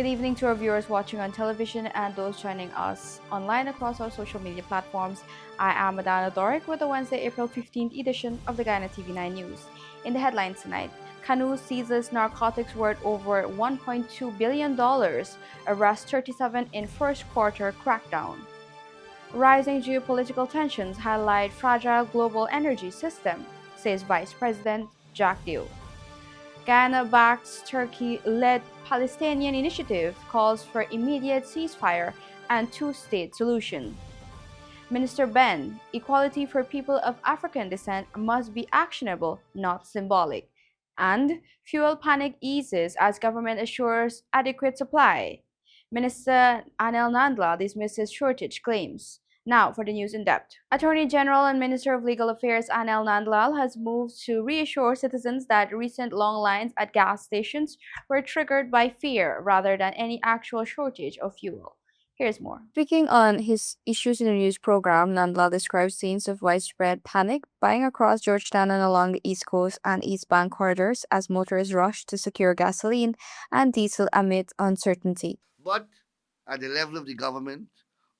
Good evening to our viewers watching on television and those joining us online across our social media platforms. I am Madana Doric with the Wednesday, April 15th edition of the Guyana TV9 News. In the headlines tonight, Canoe seizes narcotics worth over $1.2 billion, arrests 37 in first quarter crackdown. Rising geopolitical tensions highlight fragile global energy system, says Vice President Jack Dew. Guyana backs Turkey-led Palestinian initiative, calls for immediate ceasefire and two-state solution. Minister Ben, equality for people of African descent must be actionable, not symbolic. And fuel panic eases as government assures adequate supply. Minister Anil Nandla dismisses shortage claims. Now for the news in depth. Attorney General and Minister of Legal Affairs Anil Nandlal has moved to reassure citizens that recent long lines at gas stations were triggered by fear rather than any actual shortage of fuel. Here's more. Speaking on his Issues in the News program, Nandlal describes scenes of widespread panic buying across Georgetown and along the East Coast and East Bank corridors as motorists rushed to secure gasoline and diesel amid uncertainty. But at the level of the government,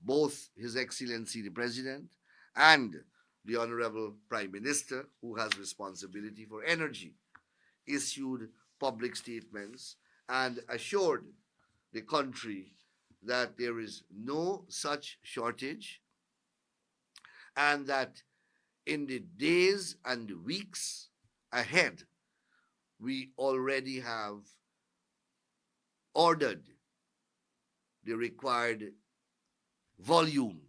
both His Excellency the President and the Honorable Prime Minister, who has responsibility for energy, issued public statements and assured the country that there is no such shortage and that in the days and weeks ahead, we already have ordered the required volume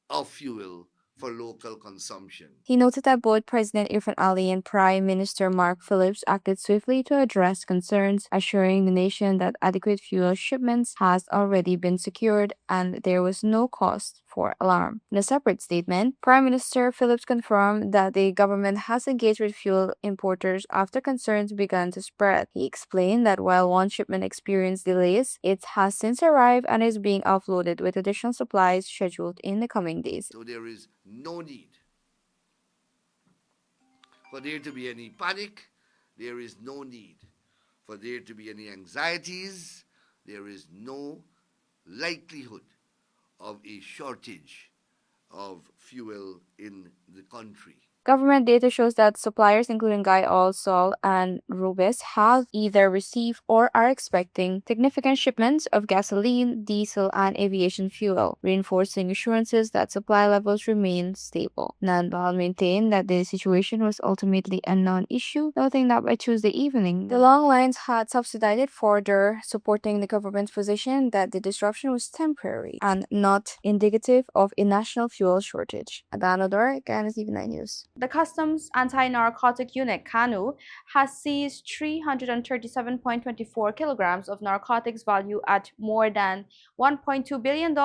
of fuel for local consumption. He noted that both President Irfan Ali and Prime Minister Mark Phillips acted swiftly to address concerns, assuring the nation that adequate fuel shipments has already been secured and there was no cause for alarm. In a separate statement, Prime Minister Phillips confirmed that the government has engaged with fuel importers after concerns began to spread. He explained that while one shipment experienced delays, it has since arrived and is being offloaded with additional supplies scheduled in the coming days. So there is no need for there to be any panic. There is no need for there to be any anxieties. There is no likelihood of a shortage of fuel in the country. Government data shows that suppliers including Guy Oil, Sol, and Rubis have either received or are expecting significant shipments of gasoline, diesel, and aviation fuel, reinforcing assurances that supply levels remain stable. Nandlal maintained that the situation was ultimately a non-issue, noting that by Tuesday evening, the long lines had subsided, further supporting the government's position that the disruption was temporary and not indicative of a national fuel shortage. Adana Dor, Guyana TV9 News. The Customs Anti-Narcotic Unit, CANU, has seized 337.24 kilograms of narcotics value at more than $1.2 billion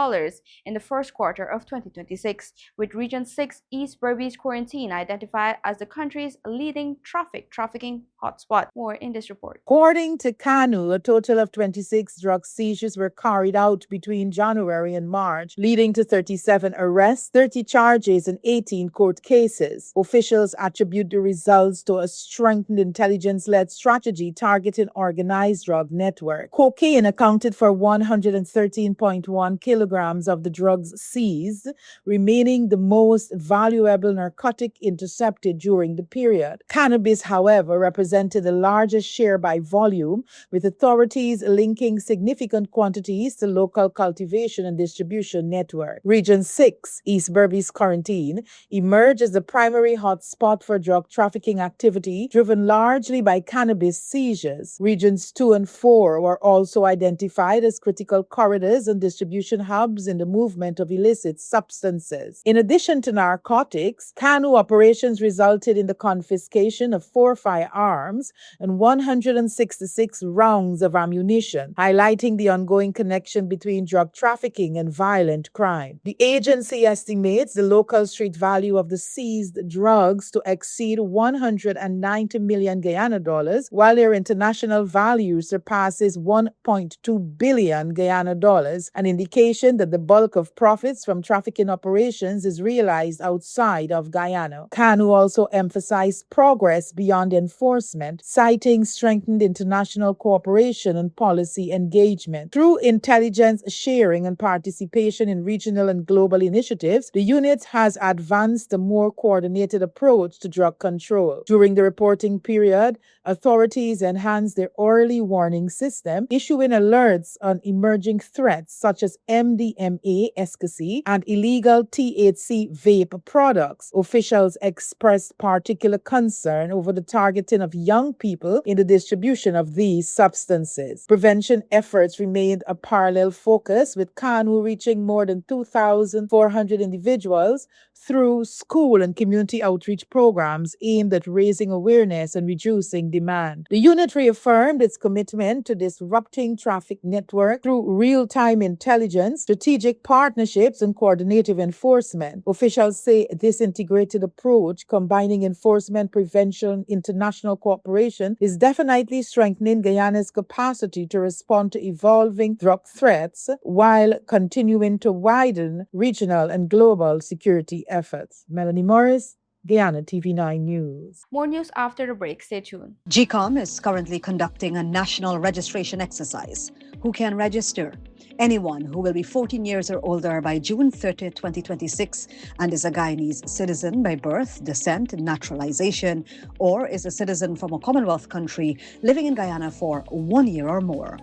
in the first quarter of 2026, with Region 6 East Berbice Quarantine identified as the country's leading trafficking hotspot. More in this report. According to CANU, a total of 26 drug seizures were carried out between January and March, leading to 37 arrests, 30 charges, and 18 court cases. Officials attribute the results to a strengthened intelligence-led strategy targeting organized drug network. Cocaine accounted for 113.1 kilograms of the drugs seized, remaining the most valuable narcotic intercepted during the period. Cannabis, however, represented the largest share by volume, with authorities linking significant quantities to local cultivation and distribution network. Region 6, East Berbice Quarantine, emerged as the primary hotspot for drug trafficking activity, driven largely by cannabis seizures. Regions 2 and 4 were also identified as critical corridors and distribution hubs in the movement of illicit substances. In addition to narcotics, CANU operations resulted in the confiscation of 4 firearms and 166 rounds of ammunition, highlighting the ongoing connection between drug trafficking and violent crime. The agency estimates the local street value of the seized drugs drugs to exceed 190 million Guyana dollars, while their international value surpasses 1.2 billion Guyana dollars, an indication that the bulk of profits from trafficking operations is realized outside of Guyana. Kanu also emphasized progress beyond enforcement, citing strengthened international cooperation and policy engagement. Through intelligence sharing and participation in regional and global initiatives, the unit has advanced a more coordinated approach to drug control. During the reporting period, authorities enhanced their early warning system, issuing alerts on emerging threats such as MDMA efficacy and illegal THC vape products. Officials expressed particular concern over the targeting of young people in the distribution of these substances. Prevention efforts remained a parallel focus, with Kanu reaching more than 2,400 individuals through school and community outreach programs aimed at raising awareness and reducing demand. The unit reaffirmed its commitment to disrupting traffic network through real-time intelligence, strategic partnerships, and coordinated enforcement. Officials say this integrated approach, combining enforcement, prevention, international cooperation, is definitely strengthening Guyana's capacity to respond to evolving drug threats while continuing to widen regional and global security efforts. Melanie Morris, Guyana TV9 News. More news after the break. Stay tuned. GCOM is currently conducting a national registration exercise. Who can register? Anyone who will be 14 years or older by June 30, 2026 and is a Guyanese citizen by birth, descent, naturalization, or is a citizen from a Commonwealth country living in Guyana for 1 year or more.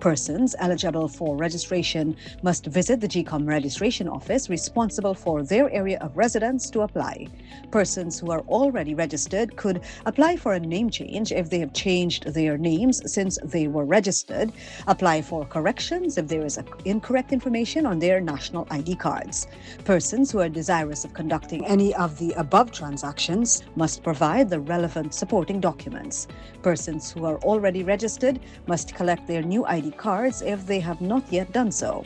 Persons eligible for registration must visit the GCOM registration office responsible for their area of residence to apply. Persons who are already registered could apply for a name change if they have changed their names since they were registered, apply for corrections if there is incorrect information on their national ID cards. Persons who are desirous of conducting any of the above transactions must provide the relevant supporting documents. Persons who are already registered must collect their new ID cards if they have not yet done so.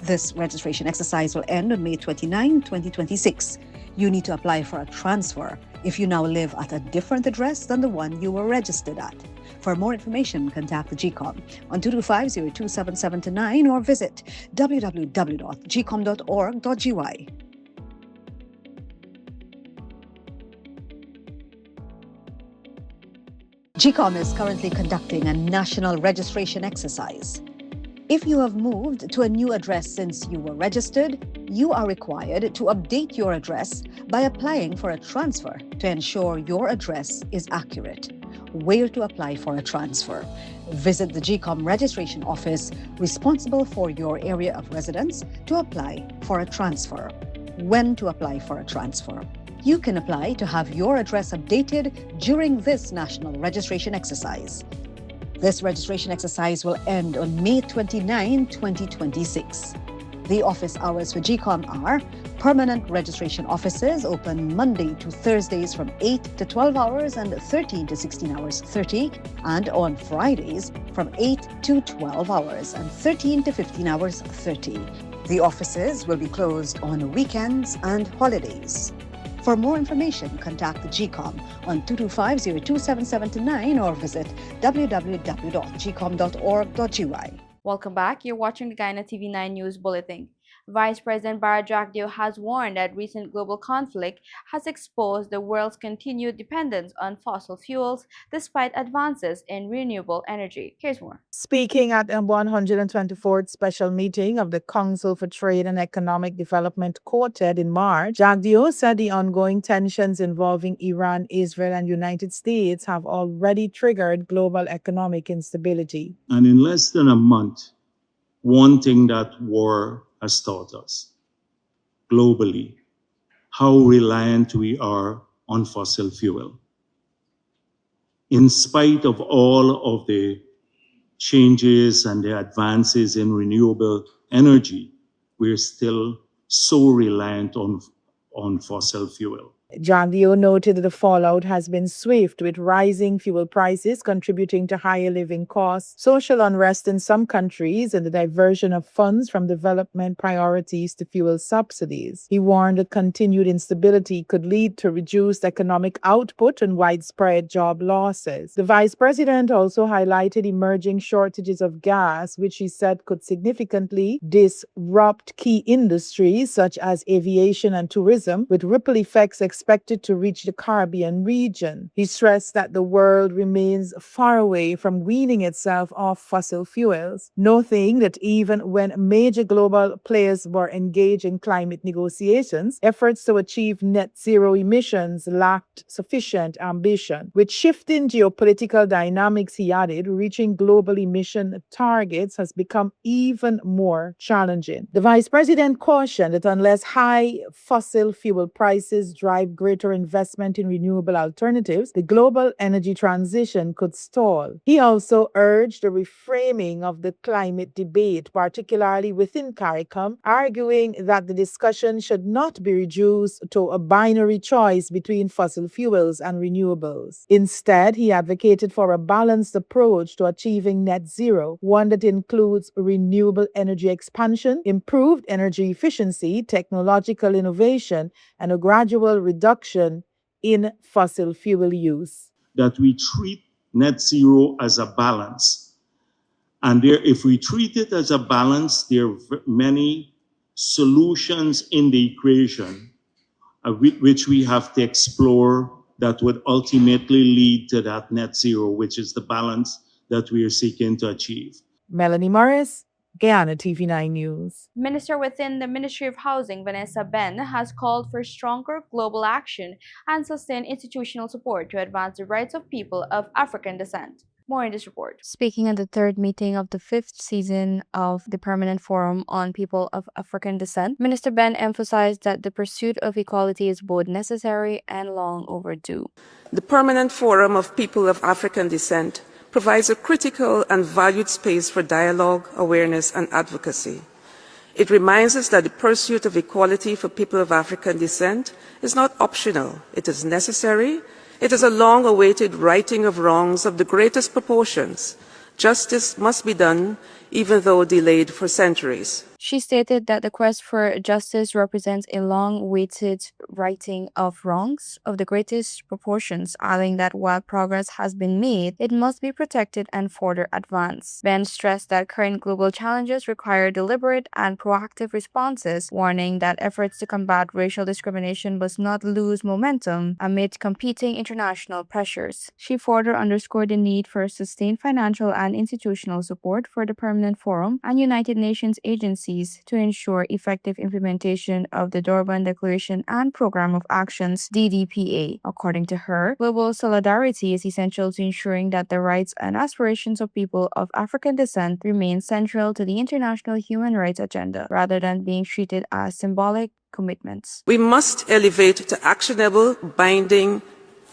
This registration exercise will end on May 29, 2026. You need to apply for a transfer if you now live at a different address than the one you were registered at. For more information, contact the GCOM on 225-027729 or visit www.gcom.org.gy. GCOM is currently conducting a national registration exercise. If you have moved to a new address since you were registered, you are required to update your address by applying for a transfer to ensure your address is accurate. Where to apply for a transfer? Visit the GCOM registration office responsible for your area of residence to apply for a transfer. When to apply for a transfer? You can apply to have your address updated during this national registration exercise. This registration exercise will end on May 29, 2026. The office hours for GCOM are: permanent registration offices open Monday to Thursdays from 8 to 12 hours and 13 to 16 hours 30, and on Fridays from 8 to 12 hours and 13 to 15 hours 30. The offices will be closed on weekends and holidays. For more information, contact the GCOM on 225-027729 or visit www.gcom.org.gy. Welcome back. You're watching the Guyana TV9 News Bulletin. Vice President Bara Jagdeo has warned that recent global conflict has exposed the world's continued dependence on fossil fuels despite advances in renewable energy. Here's more. Speaking at a 124th special meeting of the Council for Trade and Economic Development Quartet in March, Jagdeo said the ongoing tensions involving Iran, Israel, and United States have already triggered global economic instability. And in less than a month, one thing that war has taught us globally, how reliant we are on fossil fuel. In spite of all of the changes and the advances in renewable energy, we're still so reliant on fossil fuel. Jandio noted that the fallout has been swift, with rising fuel prices contributing to higher living costs, social unrest in some countries, and the diversion of funds from development priorities to fuel subsidies. He warned that continued instability could lead to reduced economic output and widespread job losses. The vice president also highlighted emerging shortages of gas, which he said could significantly disrupt key industries such as aviation and tourism, with ripple effects expected to reach the Caribbean region. He stressed that the world remains far away from weaning itself off fossil fuels, noting that even when major global players were engaged in climate negotiations, efforts to achieve net zero emissions lacked sufficient ambition. With shifting geopolitical dynamics, he added, reaching global emission targets has become even more challenging. The vice president cautioned that unless high fossil fuel prices drive greater investment in renewable alternatives, the global energy transition could stall. He also urged a reframing of the climate debate, particularly within CARICOM, arguing that the discussion should not be reduced to a binary choice between fossil fuels and renewables. Instead, he advocated for a balanced approach to achieving net zero, one that includes renewable energy expansion, improved energy efficiency, technological innovation, and a gradual reduction in fossil fuel use. That we treat net zero as a balance. And if we treat it as a balance, there are many solutions in the equation which we have to explore that would ultimately lead to that net zero, which is the balance that we are seeking to achieve. Melanie Morris, Guyana TV9 News. Minister within the Ministry of Housing, Vanessa Ben, has called for stronger global action and sustained institutional support to advance the rights of people of African descent. More in this report. Speaking at the third meeting of the fifth season of the Permanent Forum on People of African Descent, Minister Ben emphasized that the pursuit of equality is both necessary and long overdue. The Permanent Forum of People of African Descent provides a critical and valued space for dialogue, awareness, and advocacy. It reminds us that the pursuit of equality for people of African descent is not optional. It is necessary. It is a long-awaited righting of wrongs of the greatest proportions. Justice must be done, even though delayed for centuries. She stated that the quest for justice represents a long-awaited righting of wrongs of the greatest proportions, adding that while progress has been made, it must be protected and further advanced. Ben stressed that current global challenges require deliberate and proactive responses, warning that efforts to combat racial discrimination must not lose momentum amid competing international pressures. She further underscored the need for sustained financial and institutional support for the Permanent Forum and United Nations agencies to ensure effective implementation of the Durban Declaration and Program of Actions (DDPA). According to her, global solidarity is essential to ensuring that the rights and aspirations of people of African descent remain central to the international human rights agenda, rather than being treated as symbolic commitments. We must elevate to actionable, binding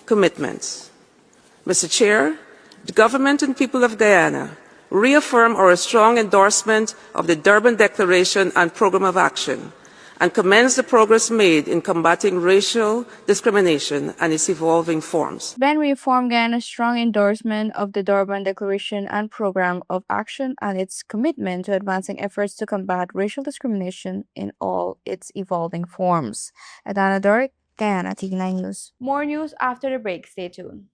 commitments. Mr. Chair, the government and people of Guyana reaffirm our strong endorsement of the Durban Declaration and Programme of Action and commends the progress made in combating racial discrimination and its evolving forms. Ben reaffirmed Guyana's strong endorsement of the Durban Declaration and Programme of Action and its commitment to advancing efforts to combat racial discrimination in all its evolving forms. Adana Doric, Guyana TV9 News. More news after the break. Stay tuned.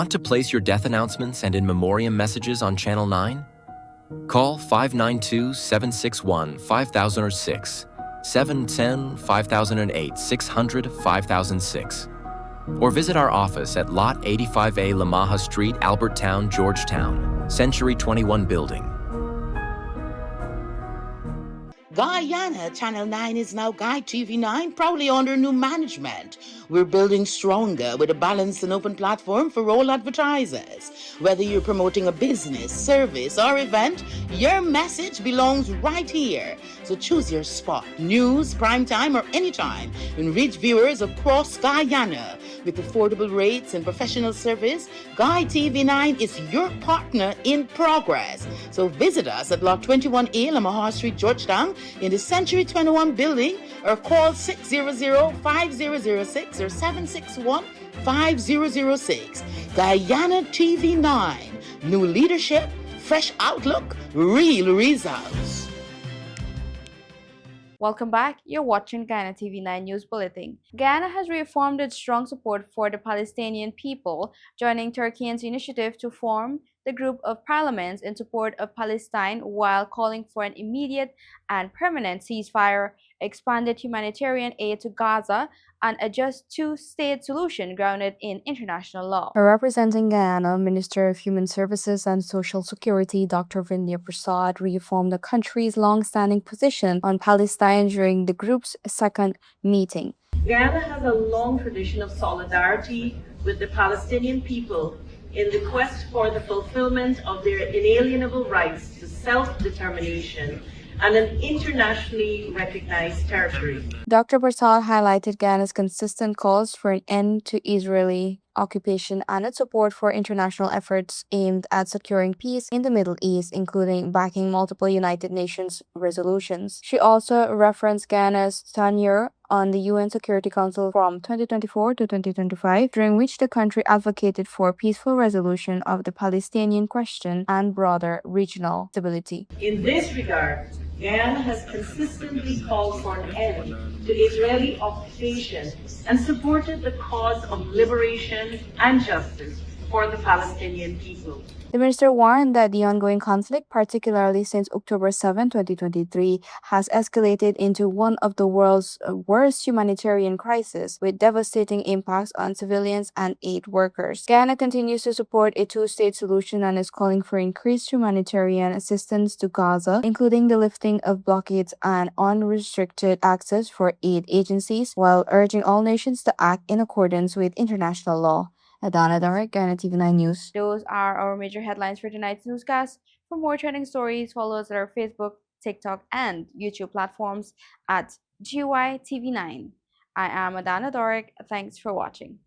Want to place your death announcements and in memoriam messages on Channel 9? Call 592-761-5006, 710-5008, 600-5006. Or visit our office at Lot 85A Lamaha Street, Albertown, Georgetown, Century 21 Building. Guyana Channel 9 is now Guy TV9, proudly under new management. We're building stronger with a balanced and open platform for all advertisers. Whether you're promoting a business, service, or event, your message belongs right here. So choose your spot, news, prime time, or anytime, and reach viewers across Guyana. With affordable rates and professional service, Guy TV9 is your partner in progress. So visit us at Lot 21A, Lamaha Street, Georgetown, in the Century 21 building, or call 600-5006 or 761-5006. Guyana TV9. New leadership, fresh outlook, real results. Welcome back. You're watching Guyana TV9 News Bulletin. Guyana has reaffirmed its strong support for the Palestinian people, joining Turkey's initiative to form the group of parliaments in support of Palestine while calling for an immediate and permanent ceasefire, expanded humanitarian aid to Gaza, and a just two-state solution grounded in international law. Representing Guyana, Minister of Human Services and Social Security Dr. Vindya Prasad reaffirmed the country's long-standing position on Palestine during the group's second meeting. Guyana has a long tradition of solidarity with the Palestinian people in the quest for the fulfillment of their inalienable rights to self-determination and an internationally recognized territory. Dr. Prasad highlighted Guyana's consistent calls for an end to Israeli occupation and its support for international efforts aimed at securing peace in the Middle East, including backing multiple United Nations resolutions. She also referenced Guyana's tenure on the UN Security Council from 2024 to 2025, during which the country advocated for peaceful resolution of the Palestinian question and broader regional stability. In this regard, Guyana has consistently called for an end to Israeli occupation and supported the cause of liberation and justice for the Palestinian people. The minister warned that the ongoing conflict, particularly since October 7, 2023, has escalated into one of the world's worst humanitarian crises, with devastating impacts on civilians and aid workers. Guyana continues to support a two-state solution and is calling for increased humanitarian assistance to Gaza, including the lifting of blockades and unrestricted access for aid agencies, while urging all nations to act in accordance with international law. Adana Darek, Guyana TV9 News. Those are our major headlines for tonight's newscast. For more trending stories, follow us at our Facebook, TikTok, and YouTube platforms at GYTV9. I am Adana Dorek. Thanks for watching.